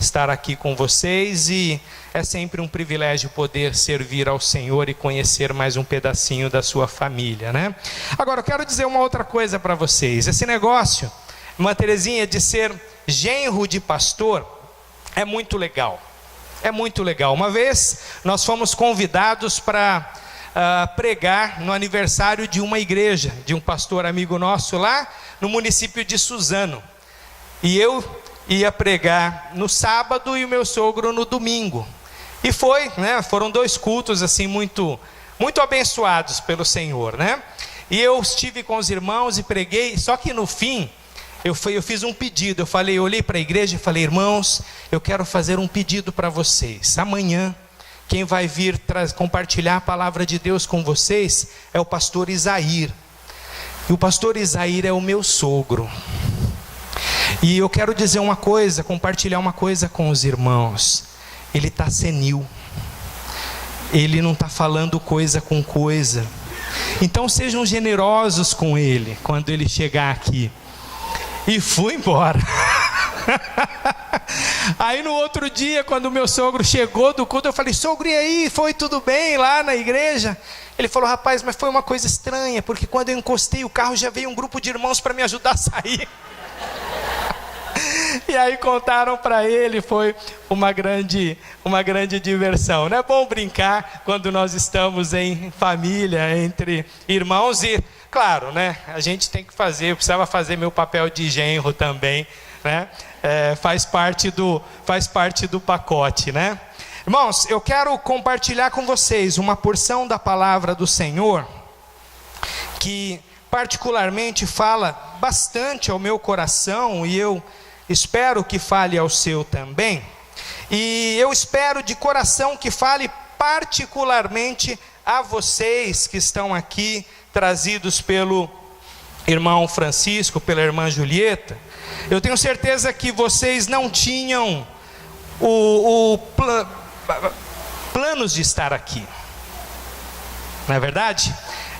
estar aqui com vocês, e é sempre um privilégio poder servir ao Senhor e conhecer mais um pedacinho da sua família, né? Agora eu quero dizer uma outra coisa para vocês. Esse negócio, Irmã Terezinha, de ser genro de pastor é muito legal. É muito legal. Uma vez nós fomos convidados para pregar no aniversário de uma igreja, de um pastor amigo nosso lá no município de Suzano. E eu ia pregar no sábado e o meu sogro no domingo. E foi, né? Foram 2 cultos assim muito abençoados pelo Senhor, né? E eu estive com os irmãos e preguei, só que no fim eu fiz um pedido. Eu olhei para a igreja e falei: irmãos, eu quero fazer um pedido para vocês. Amanhã, quem vai vir compartilhar a palavra de Deus com vocês é o pastor Isair. E o pastor Isair é o meu sogro. E eu quero dizer uma coisa, compartilhar uma coisa com os irmãos. Ele está senil. Ele não está falando coisa com coisa. Então sejam generosos com ele quando ele chegar aqui. E fui embora. Aí no outro dia, quando o meu sogro chegou do culto, eu falei: sogro, e aí, foi tudo bem lá na igreja? Ele falou: rapaz, mas foi uma coisa estranha, porque quando eu encostei o carro já veio um grupo de irmãos para me ajudar a sair. E aí contaram para ele, foi uma grande diversão. Não é bom brincar quando nós estamos em família, entre irmãos, e claro, né, a gente tem que fazer, eu precisava fazer meu papel de genro também, né? Faz parte do pacote, né? Irmãos, eu quero compartilhar com vocês uma porção da palavra do Senhor que particularmente fala bastante ao meu coração, e eu espero que fale ao seu também. E eu espero de coração que fale particularmente a vocês que estão aqui, trazidos pelo irmão Francisco, pela irmã Julieta. Eu tenho certeza que vocês não tinham planos de estar aqui, não é verdade?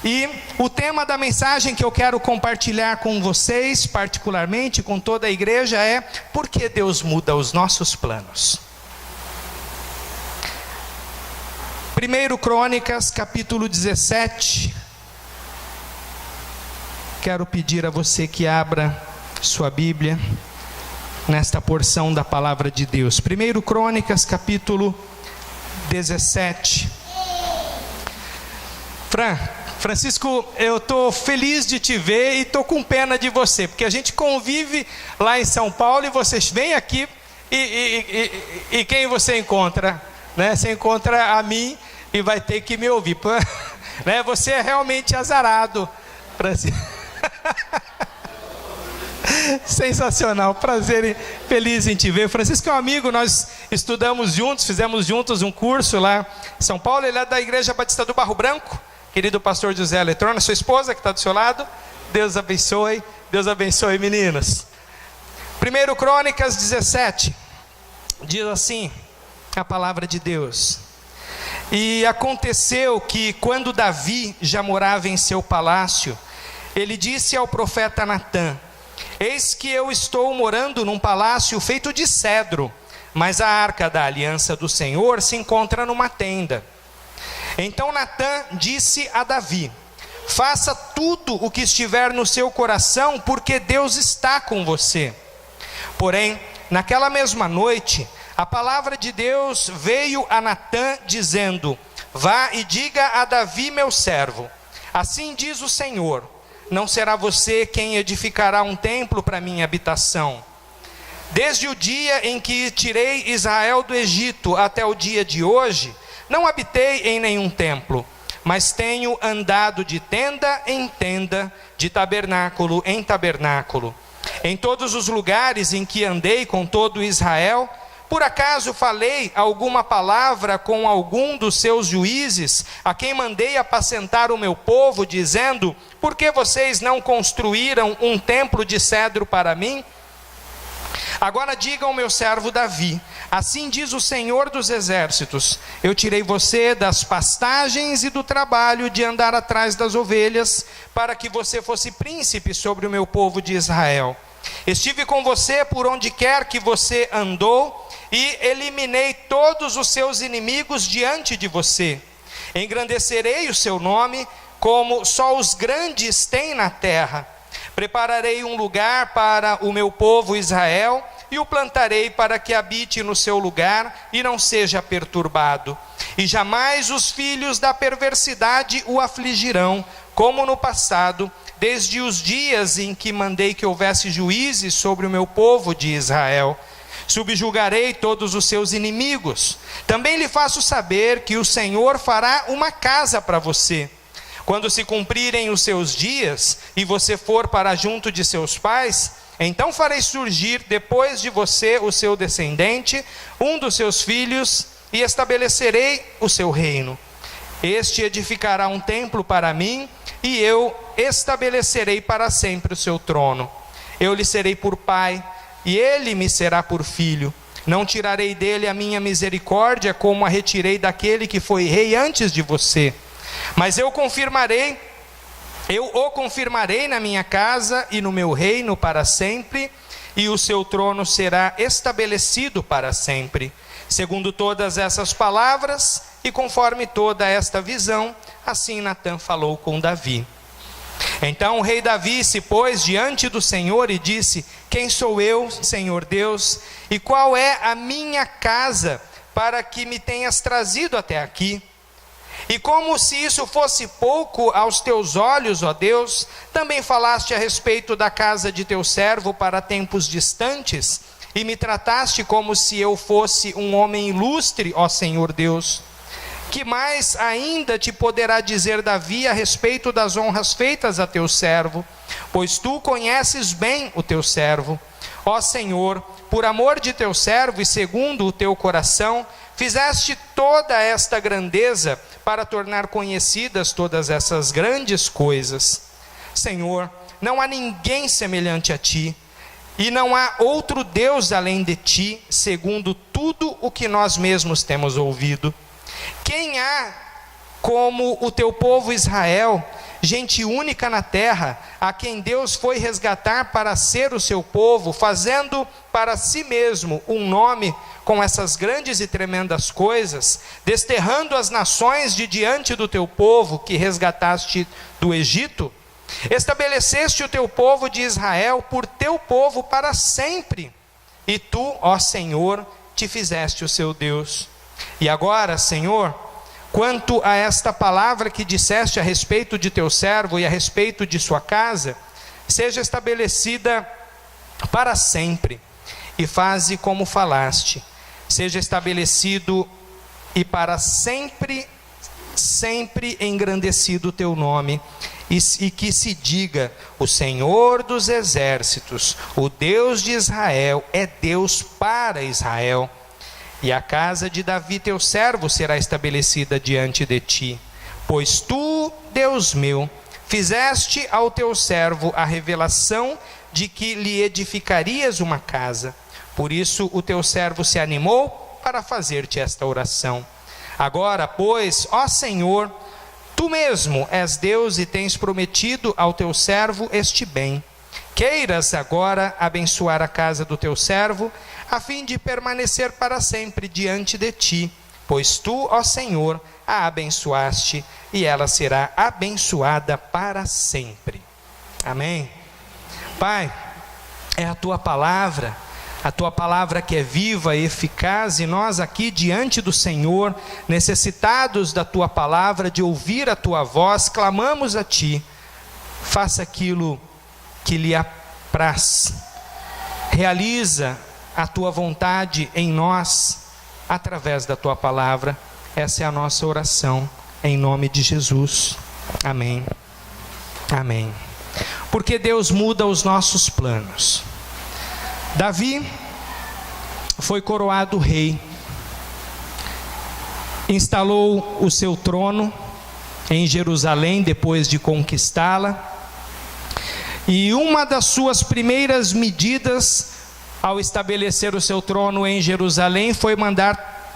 E o tema da mensagem que eu quero compartilhar com vocês, particularmente com toda a igreja, é: por que Deus muda os nossos planos? 1 Crônicas, capítulo 17. Quero pedir a você que abra sua Bíblia nesta porção da palavra de Deus. 1 Crônicas, capítulo 17. Francisco, eu estou feliz de te ver e estou com pena de você, porque a gente convive lá em São Paulo e você vem aqui e quem você encontra? Né? Você encontra a mim e vai ter que me ouvir. Né? Você é realmente azarado, Francisco. Sensacional, prazer e feliz em te ver. Francisco é um amigo, nós estudamos juntos, fizemos juntos um curso lá em São Paulo. Ele é da Igreja Batista do Barro Branco. Querido pastor José Letrona, sua esposa que está do seu lado, Deus abençoe, meninas. 1 Crônicas 17, diz assim a palavra de Deus: e aconteceu que quando Davi já morava em seu palácio, ele disse ao profeta Natã: eis que eu estou morando num palácio feito de cedro, mas a arca da aliança do Senhor se encontra numa tenda. Então Natã disse a Davi: faça tudo o que estiver no seu coração, porque Deus está com você. Porém, naquela mesma noite, a palavra de Deus veio a Natã dizendo: vá e diga a Davi meu servo: assim diz o Senhor, não será você quem edificará um templo para minha habitação. Desde o dia em que tirei Israel do Egito até o dia de hoje, não habitei em nenhum templo, mas tenho andado de tenda em tenda, de tabernáculo em tabernáculo. Em todos os lugares em que andei com todo Israel, por acaso falei alguma palavra com algum dos seus juízes, a quem mandei apacentar o meu povo, dizendo: por que vocês não construíram um templo de cedro para mim? Agora diga ao meu servo Davi: assim diz o Senhor dos exércitos, eu tirei você das pastagens e do trabalho de andar atrás das ovelhas, para que você fosse príncipe sobre o meu povo de Israel. Estive com você por onde quer que você andou, e eliminei todos os seus inimigos diante de você. Engrandecerei o seu nome, como só os grandes têm na terra. Prepararei um lugar para o meu povo Israel, e o plantarei para que habite no seu lugar e não seja perturbado. E jamais os filhos da perversidade o afligirão, como no passado, desde os dias em que mandei que houvesse juízes sobre o meu povo de Israel. Subjugarei todos os seus inimigos. Também lhe faço saber que o Senhor fará uma casa para você. Quando se cumprirem os seus dias, e você for para junto de seus pais, então farei surgir depois de você o seu descendente, um dos seus filhos, e estabelecerei o seu reino. Este edificará um templo para mim, e eu estabelecerei para sempre o seu trono. Eu lhe serei por pai, e ele me será por filho. Não tirarei dele a minha misericórdia, como a retirei daquele que foi rei antes de você. Mas eu o confirmarei na minha casa e no meu reino para sempre, e o seu trono será estabelecido para sempre. Segundo todas essas palavras, e conforme toda esta visão, assim Natã falou com Davi. Então o rei Davi se pôs diante do Senhor e disse: quem sou eu, Senhor Deus, e qual é a minha casa, para que me tenhas trazido até aqui? E como se isso fosse pouco aos teus olhos, ó Deus, também falaste a respeito da casa de teu servo para tempos distantes, e me trataste como se eu fosse um homem ilustre, ó Senhor Deus. Que mais ainda te poderá dizer Davi a respeito das honras feitas a teu servo? Pois tu conheces bem o teu servo. Ó Senhor, por amor de teu servo e segundo o teu coração, fizeste toda esta grandeza para tornar conhecidas todas essas grandes coisas. Senhor, não há ninguém semelhante a ti, e não há outro Deus além de ti, segundo tudo o que nós mesmos temos ouvido. Quem há como o teu povo Israel, gente única na terra, a quem Deus foi resgatar para ser o seu povo, fazendo para si mesmo um nome com essas grandes e tremendas coisas, desterrando as nações de diante do teu povo que resgataste do Egito? Estabeleceste o teu povo de Israel por teu povo para sempre, e tu, ó Senhor, te fizeste o seu Deus. E agora, Senhor, quanto a esta palavra que disseste a respeito de teu servo e a respeito de sua casa, seja estabelecida para sempre, e faze como falaste. Seja estabelecido e para sempre, sempre engrandecido o teu nome, e que se diga: o Senhor dos exércitos, o Deus de Israel, é Deus para Israel. E a casa de Davi teu servo será estabelecida diante de ti. Pois tu, Deus meu, fizeste ao teu servo a revelação de que lhe edificarias uma casa. Por isso o teu servo se animou para fazer-te esta oração. Agora, pois, ó Senhor, tu mesmo és Deus e tens prometido ao teu servo este bem. Queiras agora abençoar a casa do teu servo, a fim de permanecer para sempre diante de ti, pois tu, ó Senhor, a abençoaste, e ela será abençoada para sempre. Amém. Pai, é a tua palavra que é viva e eficaz, e nós aqui diante do Senhor, necessitados da tua palavra, de ouvir a tua voz, clamamos a ti. Faça aquilo que lhe apraz, realiza a tua vontade em nós, através da tua palavra. Essa é a nossa oração, em nome de Jesus. Amém. Amém. Porque Deus muda os nossos planos. Davi foi coroado rei, instalou o seu trono em Jerusalém depois de conquistá-la, e uma das suas primeiras medidas ao estabelecer o seu trono em Jerusalém foi mandar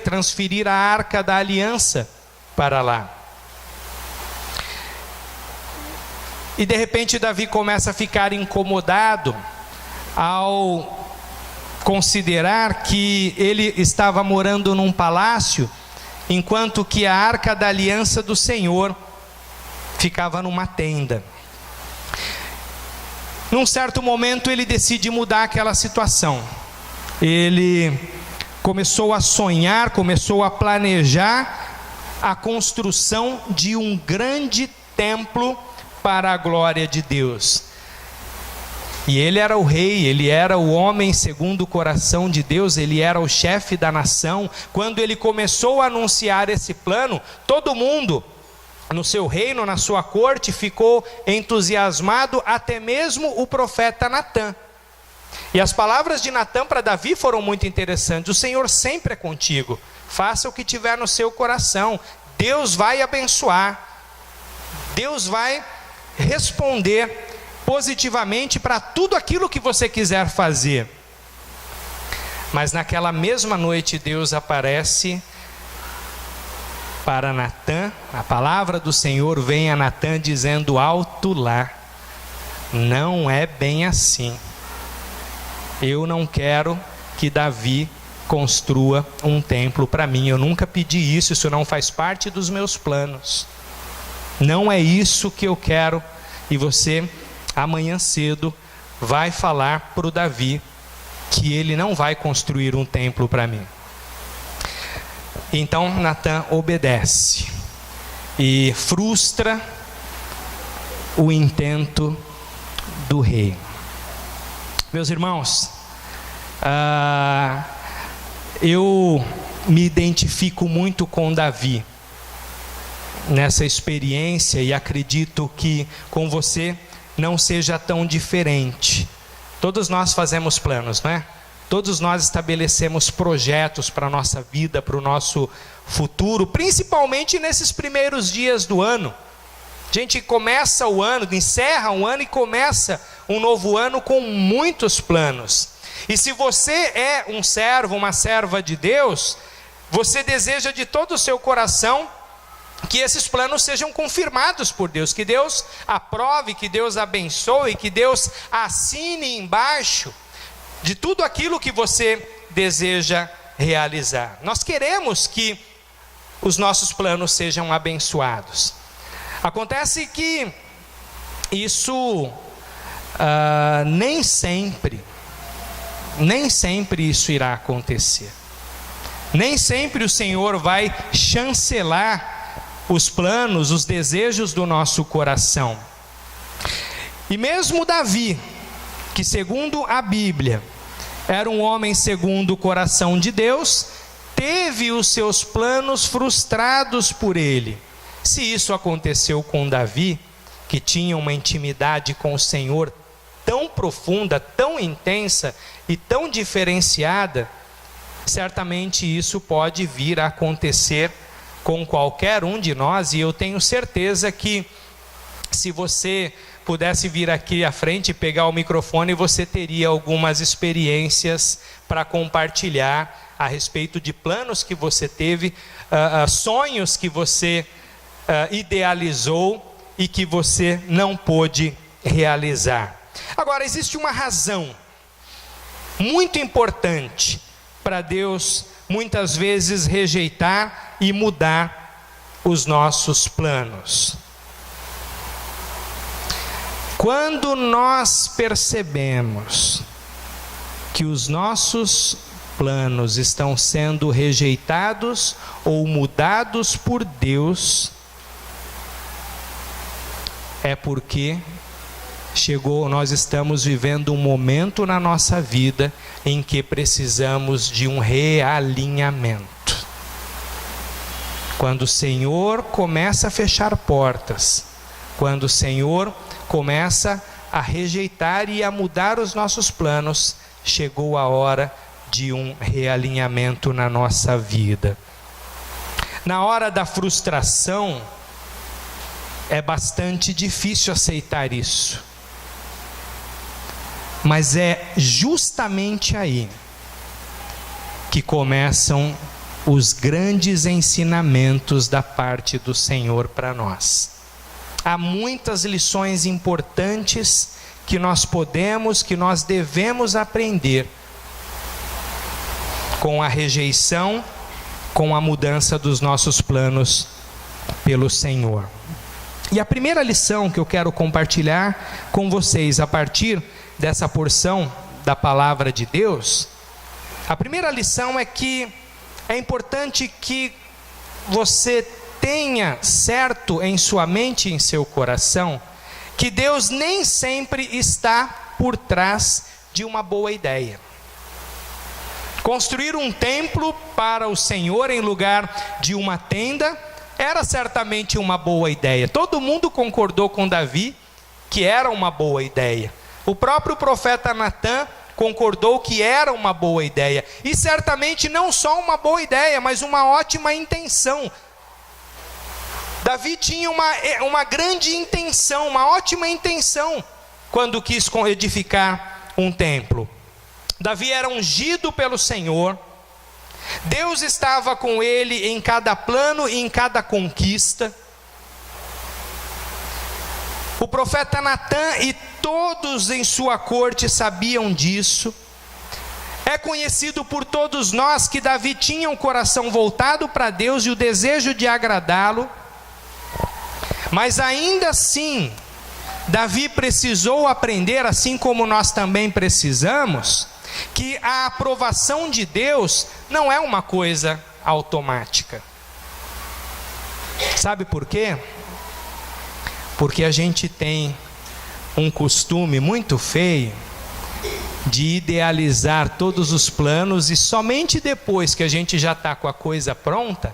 transferir a Arca da Aliança para lá. E de repente Davi começa a ficar incomodado ao considerar que ele estava morando num palácio, enquanto que a arca da aliança do Senhor ficava numa tenda. Num certo momento ele decide mudar aquela situação. Ele começou a sonhar, começou a planejar a construção de um grande templo para a glória de Deus. E ele era o rei, ele era o homem segundo o coração de Deus, ele era o chefe da nação. Quando ele começou a anunciar esse plano, todo mundo no seu reino, na sua corte, ficou entusiasmado, até mesmo o profeta Natã. E as palavras de Natã para Davi foram muito interessantes: o Senhor sempre é contigo, faça o que tiver no seu coração, Deus vai abençoar, Deus vai responder positivamente para tudo aquilo que você quiser fazer. Mas naquela mesma noite Deus aparece para Natã, a palavra do Senhor vem a Natã dizendo: alto lá, não é bem assim. Eu não quero que Davi construa um templo para mim, eu nunca pedi isso, isso não faz parte dos meus planos, não é isso que eu quero. E você amanhã cedo vai falar para o Davi que ele não vai construir um templo para mim. Então Natã obedece e frustra o intento do rei. Meus irmãos, eu me identifico muito com Davi nessa experiência, e acredito que com você não seja tão diferente. Todos nós fazemos planos, não é? Todos nós estabelecemos projetos para a nossa vida, para o nosso futuro, principalmente nesses primeiros dias do ano. A gente começa o ano, encerra um ano e começa um novo ano com muitos planos. E se você é um servo, uma serva de Deus, você deseja de todo o seu coração que esses planos sejam confirmados por Deus, que Deus aprove, que Deus abençoe, que Deus assine embaixo de tudo aquilo que você deseja realizar. Nós queremos que os nossos planos sejam abençoados. Acontece que isso nem sempre isso irá acontecer. Nem sempre o Senhor vai chancelar os planos, os desejos do nosso coração. E mesmo Davi, que segundo a Bíblia era um homem segundo o coração de Deus, teve os seus planos frustrados por ele. Se isso aconteceu com Davi, que tinha uma intimidade com o Senhor tão profunda, tão intensa e tão diferenciada, certamente isso pode vir a acontecer com qualquer um de nós. E eu tenho certeza que se você pudesse vir aqui à frente e pegar o microfone, você teria algumas experiências para compartilhar a respeito de planos que você teve, sonhos que você idealizou e que você não pôde realizar. Agora, existe uma razão muito importante para Deus muitas vezes rejeitar e mudar os nossos planos. Quando nós percebemos que os nossos planos estão sendo rejeitados ou mudados por Deus, é porque nós estamos vivendo um momento na nossa vida em que precisamos de um realinhamento. Quando o Senhor começa a fechar portas, quando o Senhor começa a rejeitar e a mudar os nossos planos, chegou a hora de um realinhamento na nossa vida. Na hora da frustração, é bastante difícil aceitar isso. Mas é justamente aí que começam os grandes ensinamentos da parte do Senhor para nós. Há muitas lições importantes que nós devemos aprender com a rejeição, com a mudança dos nossos planos pelo Senhor. E a primeira lição que eu quero compartilhar com vocês a partir dessa porção da palavra de Deus, a primeira lição é que é importante que você tenha certo em sua mente e em seu coração que Deus nem sempre está por trás de uma boa ideia. Construir um templo para o Senhor em lugar de uma tenda era certamente uma boa ideia. Todo mundo concordou com Davi que era uma boa ideia. O próprio profeta Natã concordou que era uma boa ideia. E certamente não só uma boa ideia, mas uma ótima intenção. Davi tinha uma grande intenção, uma ótima intenção, quando quis edificar um templo. Davi era ungido pelo Senhor. Deus estava com ele em cada plano e em cada conquista. O profeta Natã e todos em sua corte sabiam disso. É conhecido por todos nós que Davi tinha um coração voltado para Deus e o desejo de agradá-lo. Mas ainda assim, Davi precisou aprender, assim como nós também precisamos, que a aprovação de Deus não é uma coisa automática. Sabe por quê? Porque a gente tem um costume muito feio de idealizar todos os planos e somente depois que a gente já está com a coisa pronta,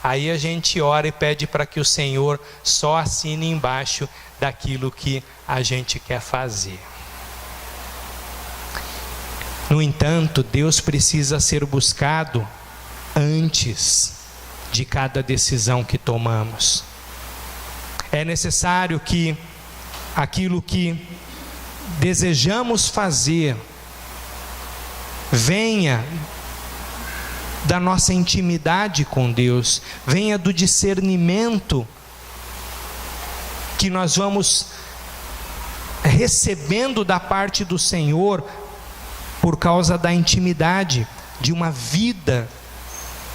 aí a gente ora e pede para que o Senhor só assine embaixo daquilo que a gente quer fazer. No entanto, Deus precisa ser buscado antes de cada decisão que tomamos. É necessário que aquilo que desejamos fazer venha da nossa intimidade com Deus, venha do discernimento que nós vamos recebendo da parte do Senhor por causa da intimidade, de uma vida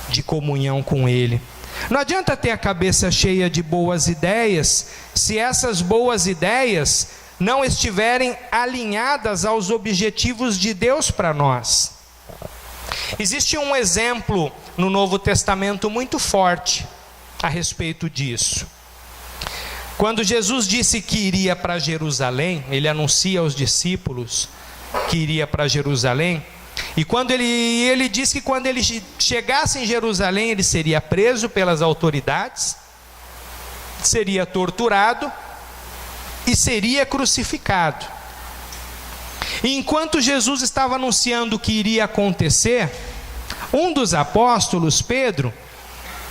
de comunhão com Ele. Não adianta ter a cabeça cheia de boas ideias, se essas boas ideias não estiverem alinhadas aos objetivos de Deus para nós. Existe um exemplo no Novo Testamento muito forte a respeito disso. Quando Jesus disse que iria para Jerusalém, ele anuncia aos discípulos que iria para Jerusalém, e quando ele disse que quando ele chegasse em Jerusalém, ele seria preso pelas autoridades, seria torturado e seria crucificado. E enquanto Jesus estava anunciando o que iria acontecer, um dos apóstolos, Pedro,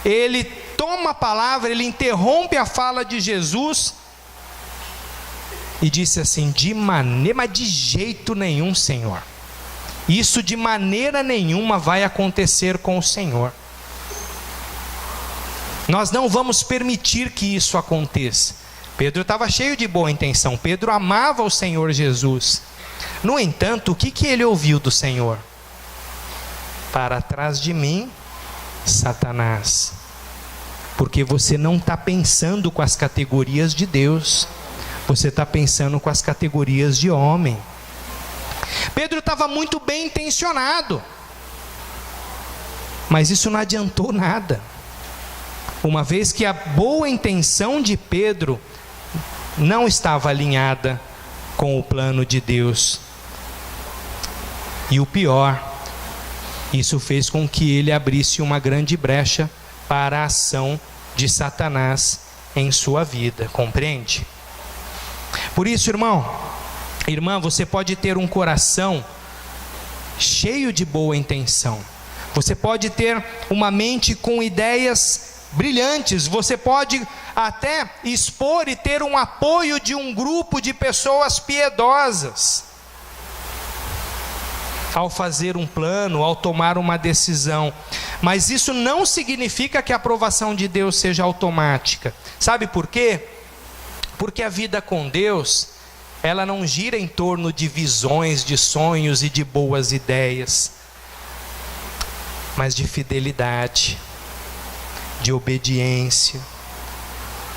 ele toma a palavra, ele interrompe a fala de Jesus e disse assim: mas de jeito nenhum, Senhor, isso de maneira nenhuma vai acontecer com o Senhor. Nós não vamos permitir que isso aconteça. Pedro estava cheio de boa intenção, Pedro amava o Senhor Jesus. No entanto, o que ele ouviu do Senhor? Para trás de mim, Satanás, porque você não está pensando com as categorias de Deus, você está pensando com as categorias de homem. Pedro estava muito bem intencionado, mas isso não adiantou nada, uma vez que a boa intenção de Pedro não estava alinhada com o plano de Deus. E o pior, isso fez com que ele abrisse uma grande brecha para a ação de Satanás em sua vida, compreende? Por isso, irmã, você pode ter um coração cheio de boa intenção, você pode ter uma mente com ideias brilhantes, você pode até expor e ter um apoio de um grupo de pessoas piedosas ao fazer um plano, ao tomar uma decisão, mas isso não significa que a aprovação de Deus seja automática. Sabe por quê? Porque a vida com Deus, ela não gira em torno de visões, de sonhos e de boas ideias. mas de fidelidade, de obediência,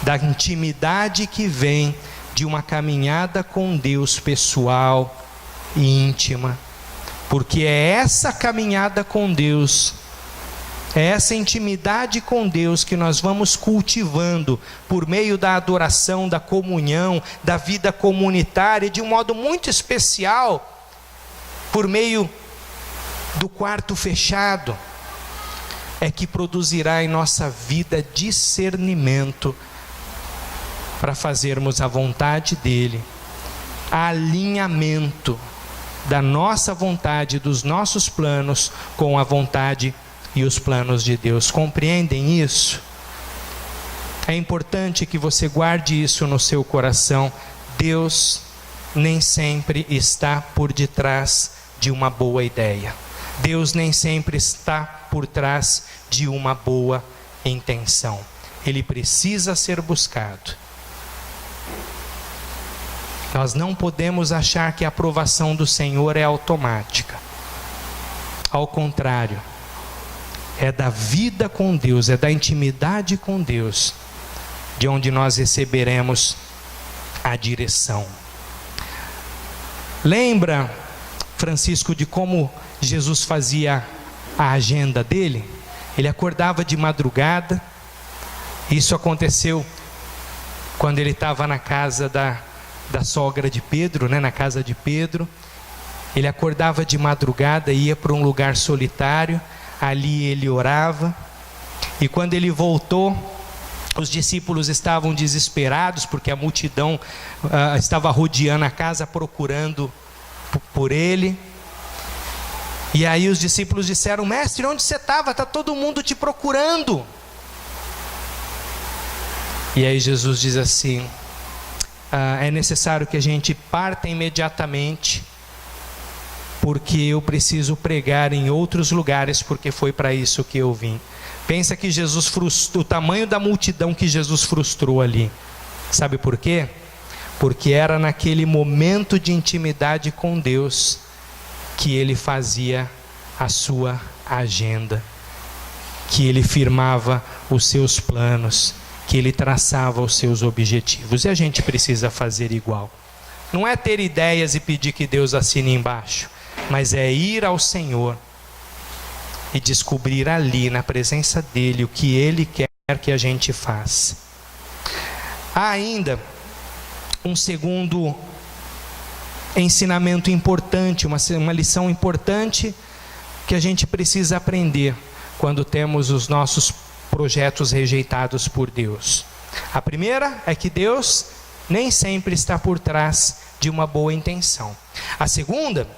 da intimidade que vem de uma caminhada com Deus pessoal e íntima, porque é essa caminhada com Deus, é essa intimidade com Deus que nós vamos cultivando por meio da adoração, da comunhão, da vida comunitária e de um modo muito especial, por meio do quarto fechado, é que produzirá em nossa vida discernimento para fazermos a vontade dEle, alinhamento da nossa vontade, dos nossos planos com a vontade e os planos de Deus. Compreendem isso? É importante que você guarde isso no seu coração. Deus nem sempre está por detrás de uma boa ideia. Deus nem sempre está por trás de uma boa intenção. Ele precisa ser buscado. Nós não podemos achar que a aprovação do Senhor é automática. Ao contrário, é da vida com Deus, é da intimidade com Deus, de onde nós receberemos a direção. Lembra, Francisco, de como Jesus fazia a agenda dele? Ele acordava de madrugada. Isso aconteceu quando ele estava na casa da sogra de Pedro, na casa de Pedro. Ele acordava de madrugada, ia para um lugar solitário, ali ele orava, e quando ele voltou, os discípulos estavam desesperados, porque a multidão estava rodeando a casa, procurando por ele. E aí os discípulos disseram: mestre, onde você estava? Está todo mundo te procurando. E aí Jesus diz assim: é necessário que a gente parta imediatamente, porque eu preciso pregar em outros lugares, porque foi para isso que eu vim. Pensa que Jesus frustrou, o tamanho da multidão que Jesus frustrou ali. Sabe por quê? Porque era naquele momento de intimidade com Deus que ele fazia a sua agenda, que ele firmava os seus planos, que ele traçava os seus objetivos. E a gente precisa fazer igual. Não é ter ideias e pedir que Deus assine embaixo, mas é ir ao Senhor e descobrir ali, na presença dEle, o que Ele quer que a gente faça. Há ainda um segundo ensinamento importante, uma lição importante que a gente precisa aprender quando temos os nossos projetos rejeitados por Deus. A primeira é que Deus nem sempre está por trás de uma boa intenção. A segunda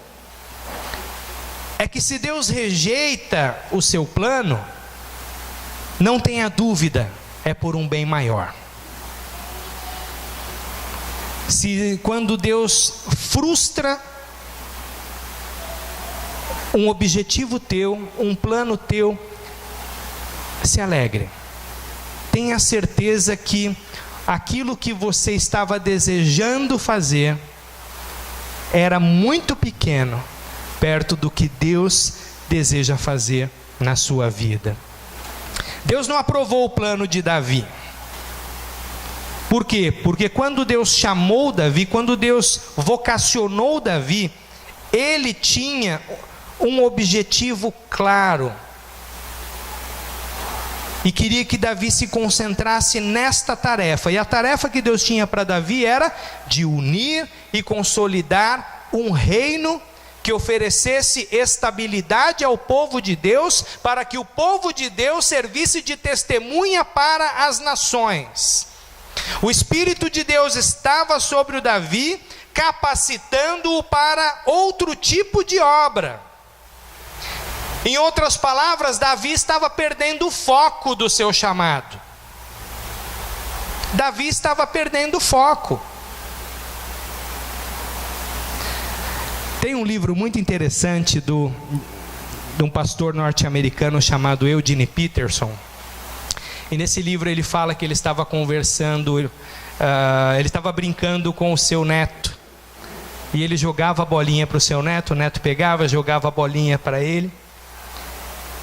é que se Deus rejeita o seu plano, não tenha dúvida, é por um bem maior. Quando Deus frustra um objetivo teu, um plano teu, se alegre. Tenha certeza que aquilo que você estava desejando fazer era muito pequeno perto do que Deus deseja fazer na sua vida. Deus não aprovou o plano de Davi. Por quê? Porque quando Deus chamou Davi, quando Deus vocacionou Davi, Ele tinha um objetivo claro. E queria que Davi se concentrasse nesta tarefa. E a tarefa que Deus tinha para Davi era de unir e consolidar um reino que oferecesse estabilidade ao povo de Deus, para que o povo de Deus servisse de testemunha para as nações. O Espírito de Deus estava sobre o Davi, capacitando-o para outro tipo de obra. Em outras palavras, Davi estava perdendo o foco do seu chamado. Davi estava perdendo o foco. Tem um livro muito interessante de um pastor norte-americano chamado Eugene Peterson. E nesse livro ele fala que ele estava conversando, ele estava brincando com o seu neto. E ele jogava a bolinha para o seu neto, o neto pegava, jogava a bolinha para ele.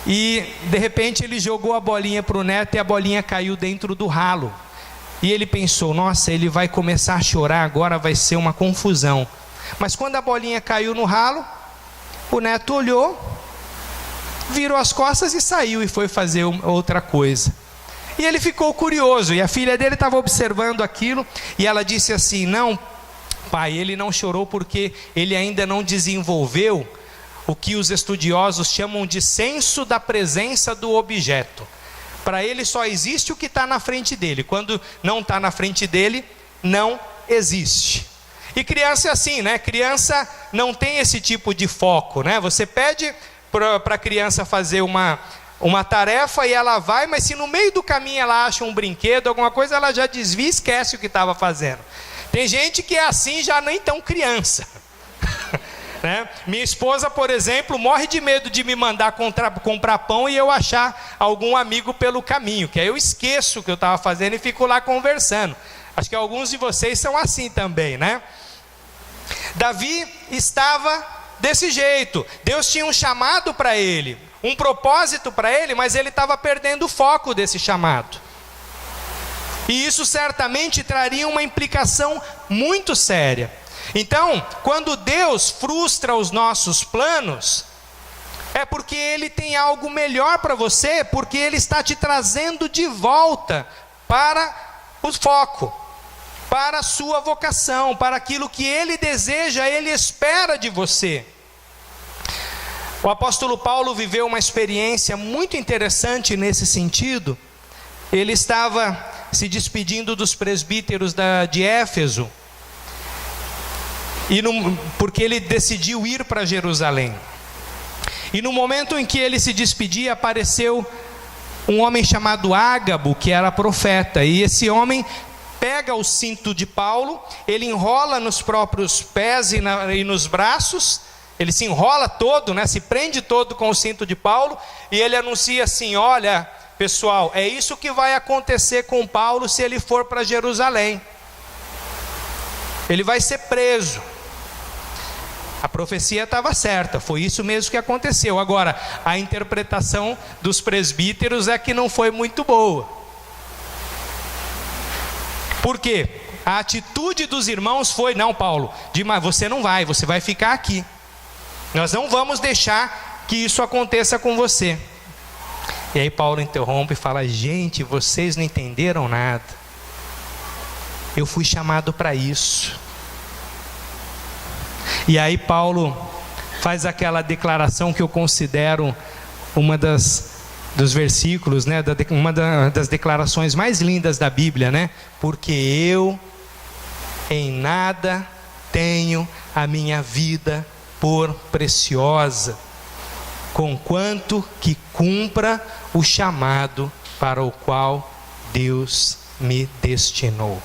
E de repente ele jogou a bolinha para o neto e a bolinha caiu dentro do ralo. E ele pensou, nossa, ele vai começar a chorar, agora vai ser uma confusão. Mas quando a bolinha caiu no ralo, o neto olhou, virou as costas e saiu e foi fazer outra coisa. E ele ficou curioso, e a filha dele estava observando aquilo, e ela disse assim, não, pai, ele não chorou porque ele ainda não desenvolveu o que os estudiosos chamam de senso da presença do objeto. Para ele só existe o que está na frente dele. Quando não está na frente dele, não existe. E criança é assim, né? Criança não tem esse tipo de foco, né? Você pede para a criança fazer uma tarefa e ela vai, mas se no meio do caminho ela acha um brinquedo, alguma coisa, ela já desvia e esquece o que estava fazendo. Tem gente que é assim, já nem tão criança. Né? Minha esposa, por exemplo, morre de medo de me mandar comprar pão e eu achar algum amigo pelo caminho, que aí eu esqueço o que eu estava fazendo e fico lá conversando. Acho que alguns de vocês são assim também, né? Davi estava desse jeito. Deus tinha um chamado para ele, um propósito para ele, mas ele estava perdendo o foco desse chamado. E isso certamente traria uma implicação muito séria. Então, quando Deus frustra os nossos planos, é porque Ele tem algo melhor para você, porque Ele está te trazendo de volta para o foco, para a sua vocação, para aquilo que Ele deseja, Ele espera de você. O apóstolo Paulo viveu uma experiência muito interessante nesse sentido. Ele estava se despedindo dos presbíteros de Éfeso, porque ele decidiu ir para Jerusalém. E no momento em que ele se despedia, apareceu um homem chamado Ágabo, que era profeta. E esse homem pega o cinto de Paulo, ele enrola nos próprios pés e nos braços, ele se enrola todo, né, se prende todo com o cinto de Paulo, e ele anuncia assim, olha, pessoal, é isso que vai acontecer com Paulo se ele for para Jerusalém. Ele vai ser preso. A profecia estava certa, foi isso mesmo que aconteceu. Agora, a interpretação dos presbíteros é que não foi muito boa. Por quê? A atitude dos irmãos foi, não, Paulo, você não vai, você vai ficar aqui. Nós não vamos deixar que isso aconteça com você. E aí Paulo interrompe e fala, gente, vocês não entenderam nada. Eu fui chamado para isso. E aí Paulo faz aquela declaração que eu considero uma dos versículos, né, uma das declarações mais lindas da Bíblia, né? Porque eu em nada tenho a minha vida por preciosa, conquanto que cumpra o chamado para o qual Deus me destinou.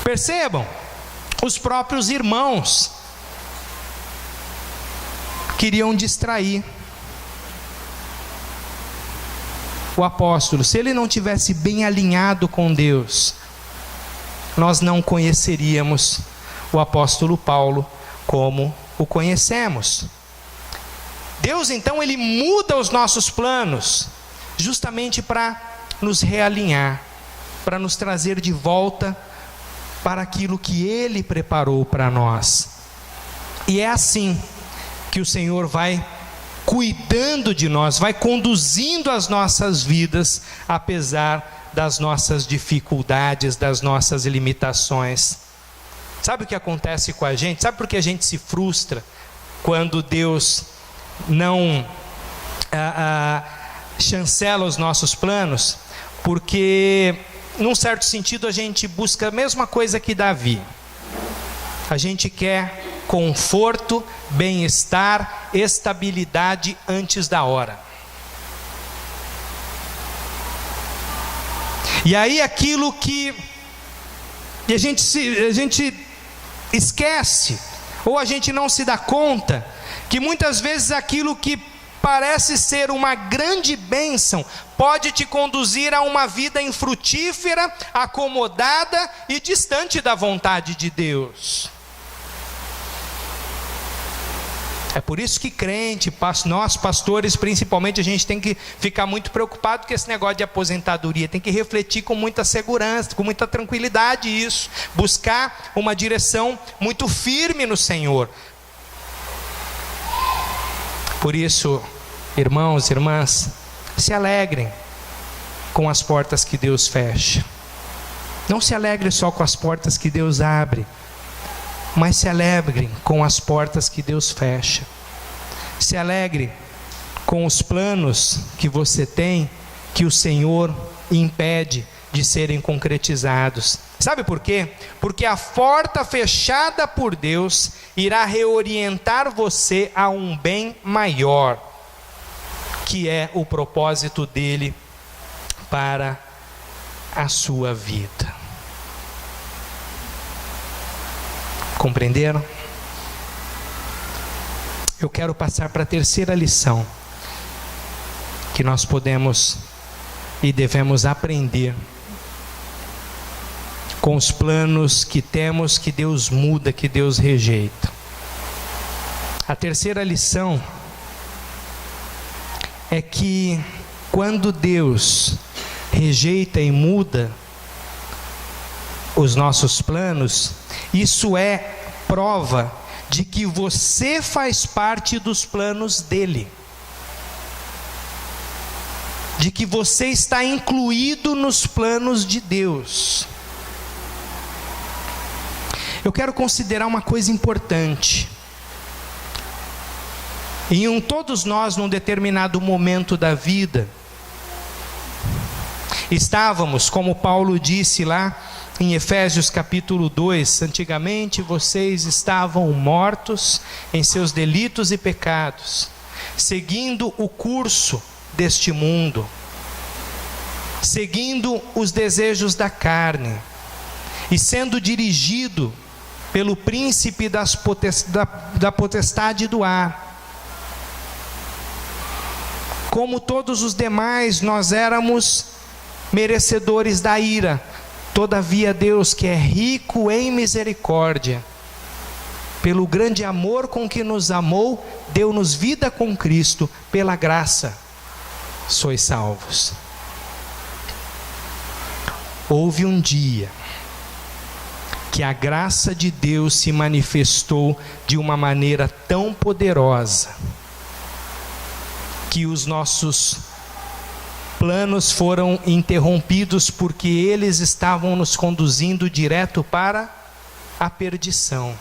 Percebam, os próprios irmãos queriam distrair o apóstolo. Se ele não tivesse bem alinhado com Deus, nós não conheceríamos o apóstolo Paulo como o conhecemos. Deus então, ele muda os nossos planos justamente para nos realinhar, para nos trazer de volta para aquilo que Ele preparou para nós. E é assim que o Senhor vai cuidando de nós, vai conduzindo as nossas vidas, apesar das nossas dificuldades, das nossas limitações. Sabe o que acontece com a gente? Sabe por que a gente se frustra quando Deus não chancela os nossos planos? Porque num certo sentido a gente busca a mesma coisa que Davi. A gente quer conforto, bem-estar, estabilidade antes da hora. E aí aquilo que a gente esquece, ou a gente não se dá conta, que muitas vezes aquilo que parece ser uma grande bênção pode te conduzir a uma vida infrutífera, acomodada e distante da vontade de Deus. É por isso que crente, nós pastores principalmente, a gente tem que ficar muito preocupado com esse negócio de aposentadoria, tem que refletir com muita segurança, com muita tranquilidade isso, buscar uma direção muito firme no Senhor. Por isso, irmãos e irmãs, se alegrem com as portas que Deus fecha. Não se alegre só com as portas que Deus abre, mas se alegre com as portas que Deus fecha. Se alegre com os planos que você tem, que o Senhor impede de serem concretizados. Sabe por quê? Porque a porta fechada por Deus irá reorientar você a um bem maior, que é o propósito dele para a sua vida. Compreenderam? Eu quero passar para a terceira lição que nós podemos e devemos aprender com os planos que temos, que Deus muda, que Deus rejeita. A terceira lição é que quando Deus rejeita e muda os nossos planos, isso é prova de que você faz parte dos planos dele, de que você está incluído nos planos de Deus. Eu quero considerar uma coisa importante. Todos nós, num determinado momento da vida, estávamos, como Paulo disse lá em Efésios capítulo 2, antigamente vocês estavam mortos em seus delitos e pecados, seguindo o curso deste mundo, seguindo os desejos da carne, e sendo dirigido pelo príncipe da potestade do ar. Como todos os demais, nós éramos merecedores da ira. Todavia Deus, que é rico em misericórdia, pelo grande amor com que nos amou, deu-nos vida com Cristo, pela graça sois salvos. Houve um dia que a graça de Deus se manifestou de uma maneira tão poderosa, que os nossos planos foram interrompidos, porque eles estavam nos conduzindo direto para a perdição.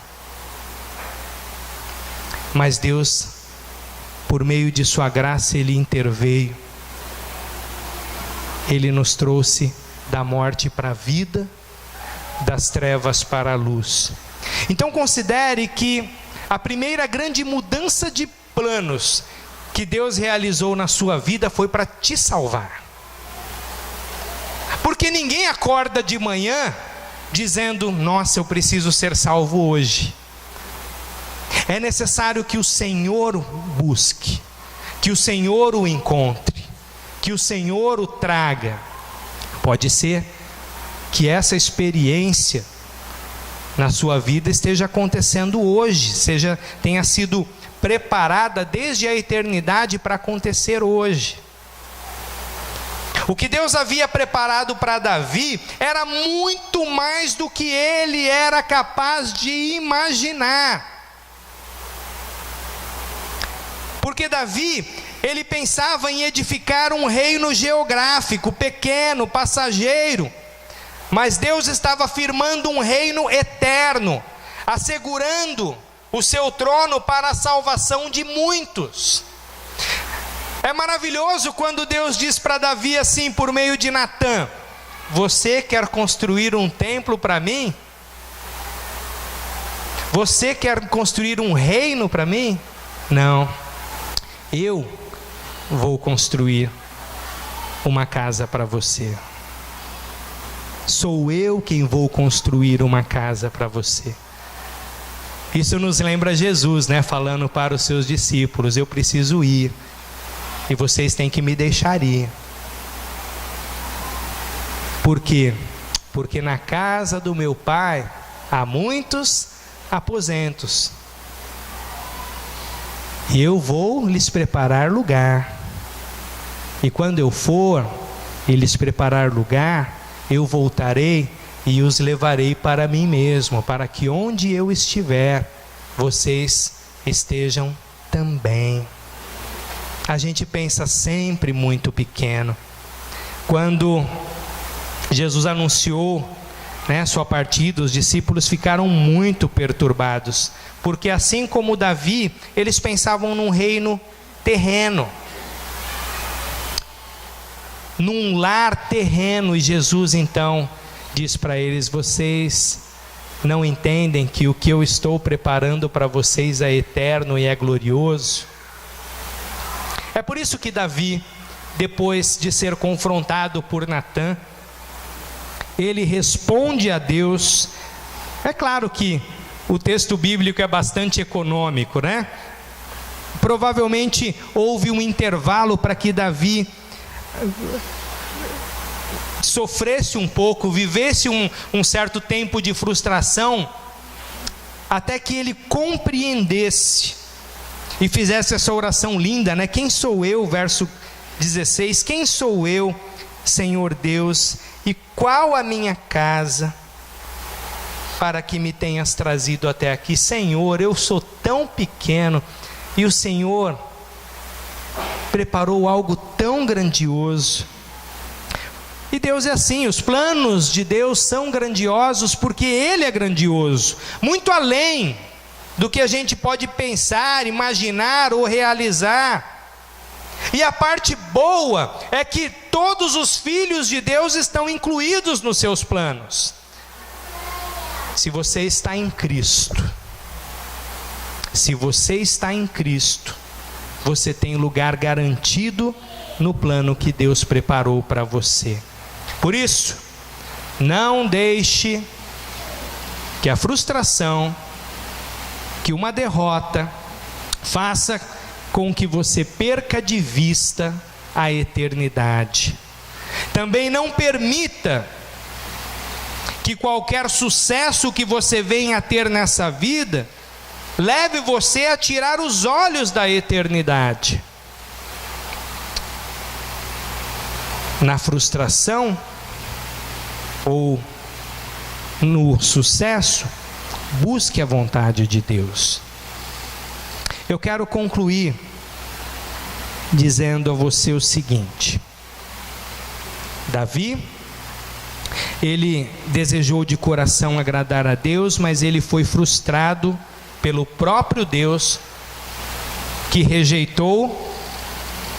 Mas Deus, por meio de sua graça, Ele interveio. Ele nos trouxe da morte para a vida, das trevas para a luz. Então considere que a primeira grande mudança de planos que Deus realizou na sua vida foi para te salvar. Porque ninguém acorda de manhã dizendo: nossa, eu preciso ser salvo hoje. É necessário que o Senhor o busque, que o Senhor o encontre, que o Senhor o traga. Pode ser que essa experiência na sua vida esteja acontecendo hoje, tenha sido preparada desde a eternidade para acontecer hoje. O que Deus havia preparado para Davi era muito mais do que ele era capaz de imaginar. Porque Davi, ele pensava em edificar um reino geográfico, pequeno, passageiro. Mas Deus estava firmando um reino eterno, assegurando o seu trono para a salvação de muitos. É maravilhoso quando Deus diz para Davi assim, por meio de Natã: você quer construir um templo para mim? Você quer construir um reino para mim? Não, eu vou construir uma casa para você. Sou eu quem vou construir uma casa para você. Isso nos lembra Jesus, né? Falando para os seus discípulos: eu preciso ir, e vocês têm que me deixar ir. Por quê? Porque na casa do meu Pai há muitos aposentos. e eu vou lhes preparar lugar. E quando eu for e lhes preparar lugar, eu voltarei e os levarei para mim mesmo, para que onde eu estiver, vocês estejam também. A gente pensa sempre muito pequeno. Quando Jesus anunciou, sua partida, os discípulos ficaram muito perturbados, porque assim como Davi, eles pensavam num reino terreno, num lar terreno, e Jesus então diz para eles: vocês não entendem que o que eu estou preparando para vocês é eterno e é glorioso? É por isso que Davi, depois de ser confrontado por Natã, ele responde a Deus. É claro que o texto bíblico é bastante econômico, Provavelmente houve um intervalo para que Davi sofresse um pouco, vivesse um certo tempo de frustração, até que ele compreendesse e fizesse essa oração linda, quem sou eu, verso 16, quem sou eu, Senhor Deus, e qual a minha casa, para que me tenhas trazido até aqui? Senhor, eu sou tão pequeno, e o Senhor preparou algo tão grandioso. E Deus é assim, os planos de Deus são grandiosos, porque Ele é grandioso, muito além do que a gente pode pensar, imaginar ou realizar. E a parte boa é que todos os filhos de Deus estão incluídos nos seus planos. Se você está em Cristo, você tem lugar garantido no plano que Deus preparou para você. Por isso, não deixe que a frustração, que uma derrota, faça com que você perca de vista a eternidade. Também não permita que qualquer sucesso que você venha a ter nessa vida leve você a tirar os olhos da eternidade. Na frustração ou no sucesso, busque a vontade de Deus. Eu quero concluir dizendo a você o seguinte: Davi, ele desejou de coração agradar a Deus, mas ele foi frustrado pelo próprio Deus, que rejeitou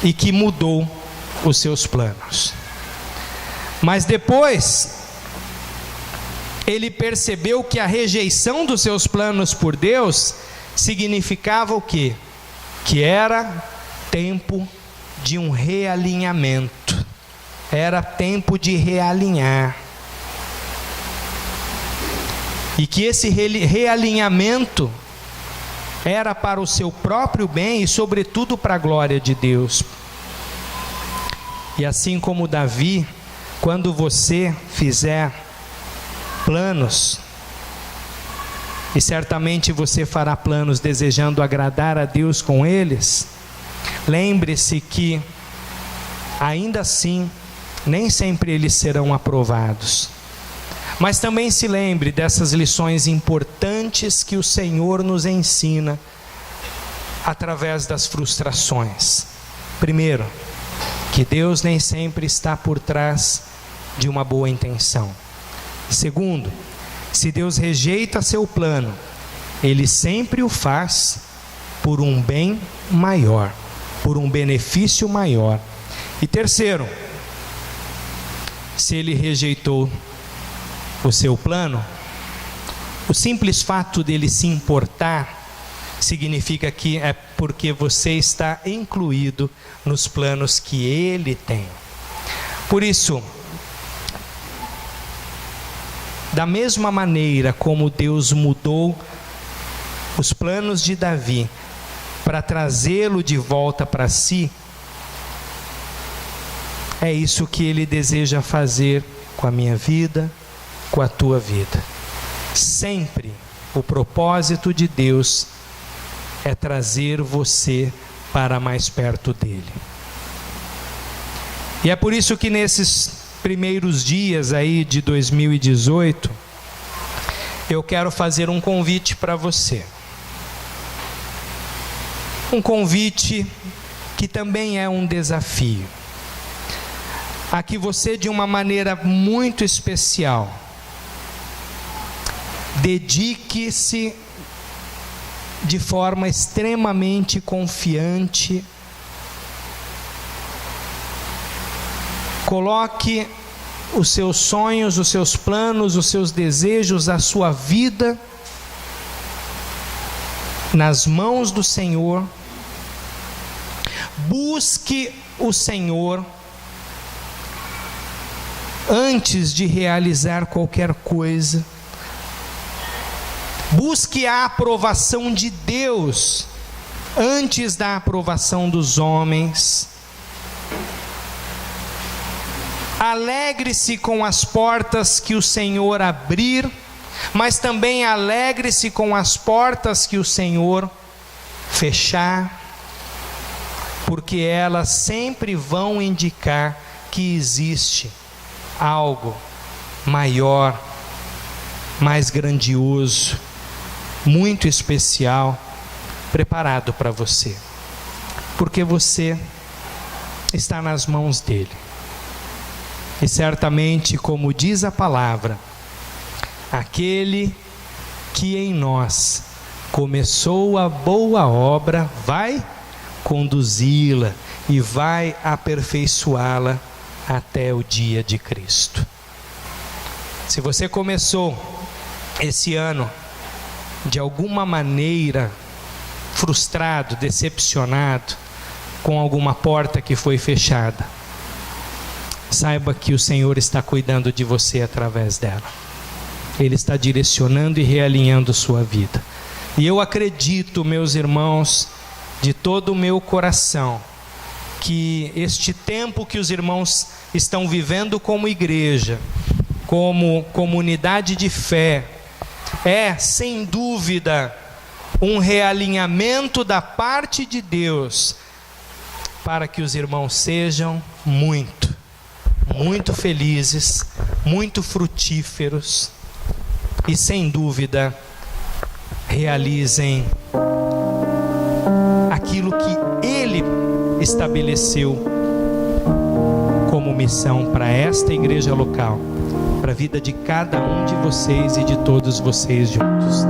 e que mudou os seus planos. Mas depois ele percebeu que a rejeição dos seus planos por Deus significava o quê? Que era tempo de um realinhamento, era tempo de realinhar, e que esse realinhamento era para o seu próprio bem e sobretudo para a glória de Deus. E assim como Davi, quando você fizer planos, e certamente você fará planos desejando agradar a Deus com eles, lembre-se que ainda assim nem sempre eles serão aprovados. Mas também se lembre dessas lições importantes que o Senhor nos ensina através das frustrações. Primeiro, que Deus nem sempre está por trás de uma boa intenção. Segundo, se Deus rejeita seu plano, Ele sempre o faz por um bem maior, por um benefício maior. E terceiro, se Ele rejeitou o seu plano, o simples fato dele se importar significa que é porque você está incluído nos planos que Ele tem. Por isso, da mesma maneira como Deus mudou os planos de Davi para trazê-lo de volta para si, é isso que Ele deseja fazer com a minha vida, com a tua vida. Sempre o propósito de Deus é trazer você para mais perto dele. E é por isso que nesses primeiros dias aí de 2018, eu quero fazer um convite para você. Um convite que também é um desafio. A que você, de uma maneira muito especial, dedique-se de forma extremamente confiante. Coloque os seus sonhos, os seus planos, os seus desejos, a sua vida nas mãos do Senhor. Busque o Senhor antes de realizar qualquer coisa. Busque a aprovação de Deus antes da aprovação dos homens. Alegre-se com as portas que o Senhor abrir, mas também alegre-se com as portas que o Senhor fechar, porque elas sempre vão indicar que existe algo maior, mais grandioso, muito especial, preparado para você, porque você está nas mãos dele. E certamente, como diz a palavra, aquele que em nós começou a boa obra vai conduzi-la e vai aperfeiçoá-la até o dia de Cristo. Se você começou esse ano de alguma maneira frustrado, decepcionado com alguma porta que foi fechada, saiba que o Senhor está cuidando de você através dela. Ele está direcionando e realinhando sua vida. E eu acredito, meus irmãos, de todo o meu coração, que este tempo que os irmãos estão vivendo como igreja, como comunidade de fé, é, sem dúvida, um realinhamento da parte de Deus, para que os irmãos sejam muito felizes, muito frutíferos e, sem dúvida, realizem aquilo que Ele estabeleceu como missão para esta igreja local, para a vida de cada um de vocês e de todos vocês juntos.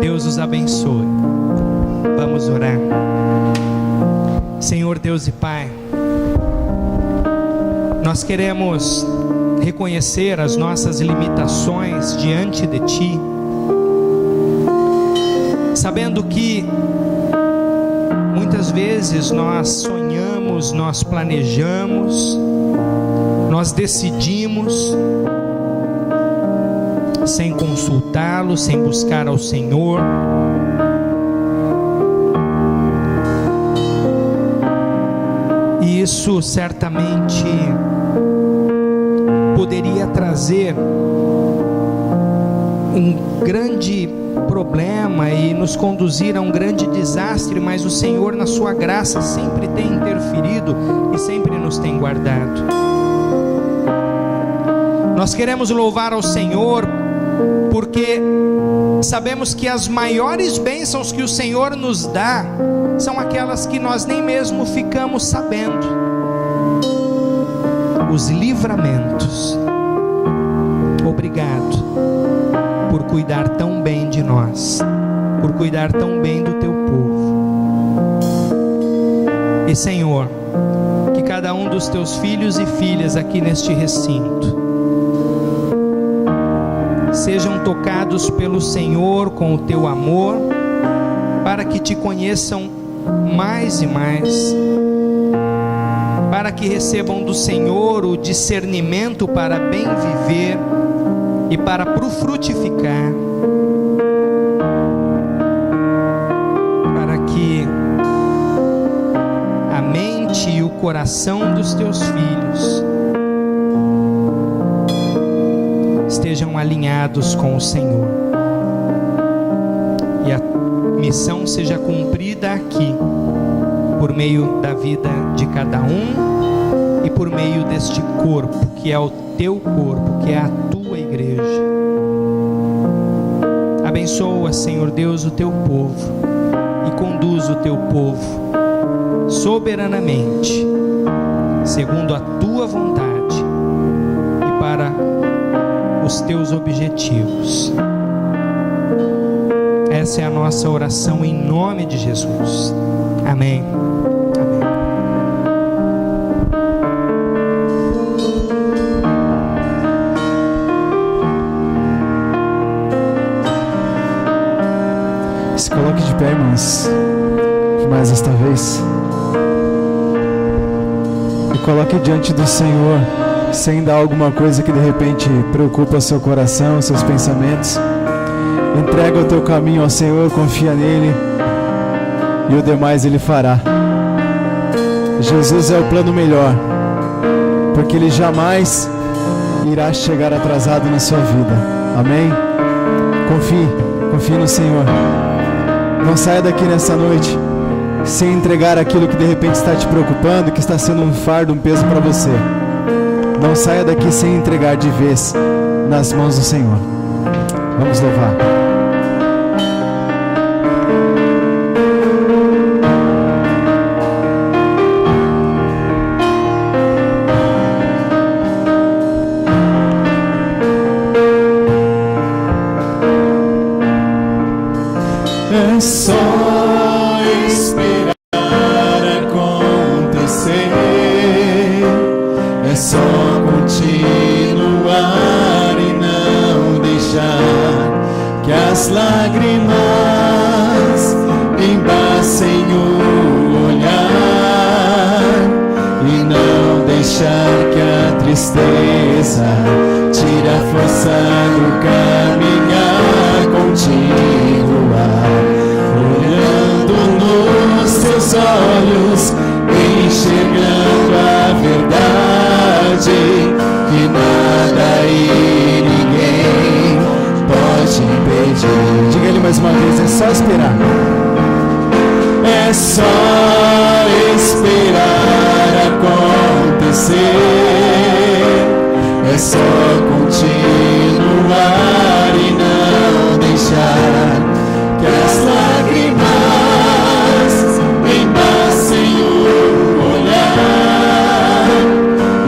Deus os abençoe. Vamos orar. Senhor Deus e Pai, nós queremos reconhecer as nossas limitações diante de Ti, sabendo que muitas vezes nós sonhamos, nós planejamos, nós decidimos sem consultá-lo, sem buscar ao Senhor. E isso certamente poderia trazer um grande problema e nos conduzir a um grande desastre, mas o Senhor, na sua graça, sempre tem interferido e sempre nos tem guardado. Nós queremos louvar ao Senhor porque sabemos que as maiores bênçãos que o Senhor nos dá são aquelas que nós nem mesmo ficamos sabendo. Os livramentos. Obrigado por cuidar tão bem de nós, por cuidar tão bem do teu povo. E Senhor, que cada um dos teus filhos e filhas aqui neste recinto sejam tocados pelo Senhor com o teu amor, para que te conheçam mais e mais, para que recebam do Senhor o discernimento para bem viver e para frutificar, para que a mente e o coração dos teus filhos estejam alinhados com o Senhor. E a missão seja cumprida aqui, por meio da vida de cada um e por meio deste corpo, que é o teu corpo, que é a tua igreja. Abençoa, Senhor Deus, o teu povo e conduz o teu povo soberanamente, segundo a tua vontade e para os teus objetivos. Essa é a nossa oração em nome de Jesus. Amém. Amém. Se coloque de pé, irmãos, mais esta vez, e coloque diante do Senhor, se ainda há alguma coisa que de repente preocupa seu coração, seus pensamentos. Entrega o teu caminho ao Senhor, confia nele, e o demais Ele fará. Jesus é o plano melhor, porque Ele jamais irá chegar atrasado na sua vida. Amém? Confie no Senhor. Não saia daqui nessa noite sem entregar aquilo que de repente está te preocupando, que está sendo um fardo, um peso para você. Não saia daqui sem entregar de vez nas mãos do Senhor. Vamos louvar. É só esperar acontecer, é só continuar e não deixar que as lágrimas embaçem o olhar e não deixar que a tristeza tire a força do caminhar, continuar olhando nos teus olhos, enxergando a verdade, que nada e ninguém pode impedir. Diga ele mais uma vez, é só esperar. É só esperar acontecer, é só continuar e não deixar que as lágrimas embacem o olhar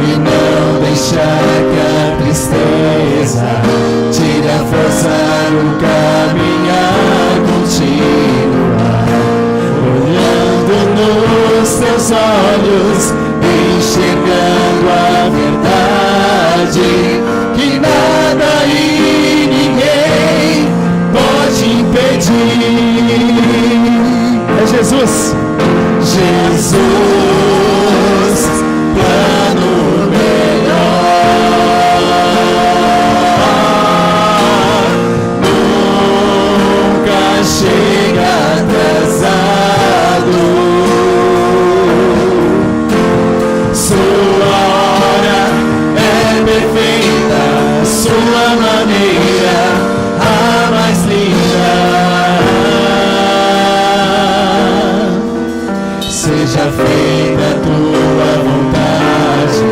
e não deixar que a tristeza tire a força do caminhar, continuar olhando nos teus olhos, enxergando a verdade, que nada e ninguém pode impedir. É Jesus. Jesus, plano melhor, nunca chega atrasado. Sua hora é perfeita, sua maneira a mais linda. Seja feita a tua vontade,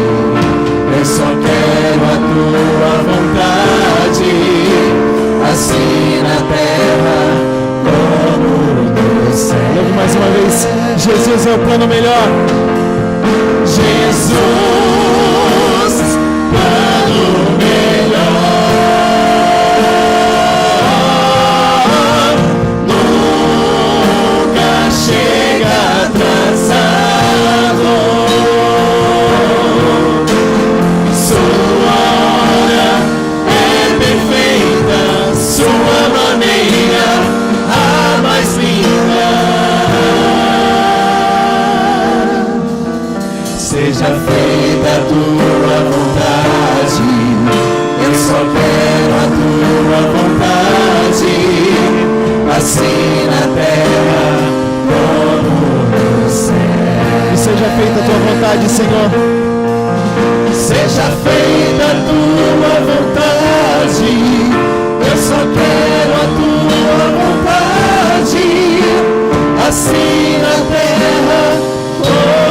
eu só quero a tua vontade, assim na terra como no céu. Vamos mais uma vez. Jesus é o plano melhor. Jesus, plano melhor, nunca chega atrasado. Sua hora é perfeita, sua maneira a mais linda. Seja feita a tua vontade, eu só quero a tua vontade, assim na terra como no céu. Que seja feita a tua vontade, Senhor. Seja feita a tua vontade, eu só quero a tua vontade, assim na terra. Oh,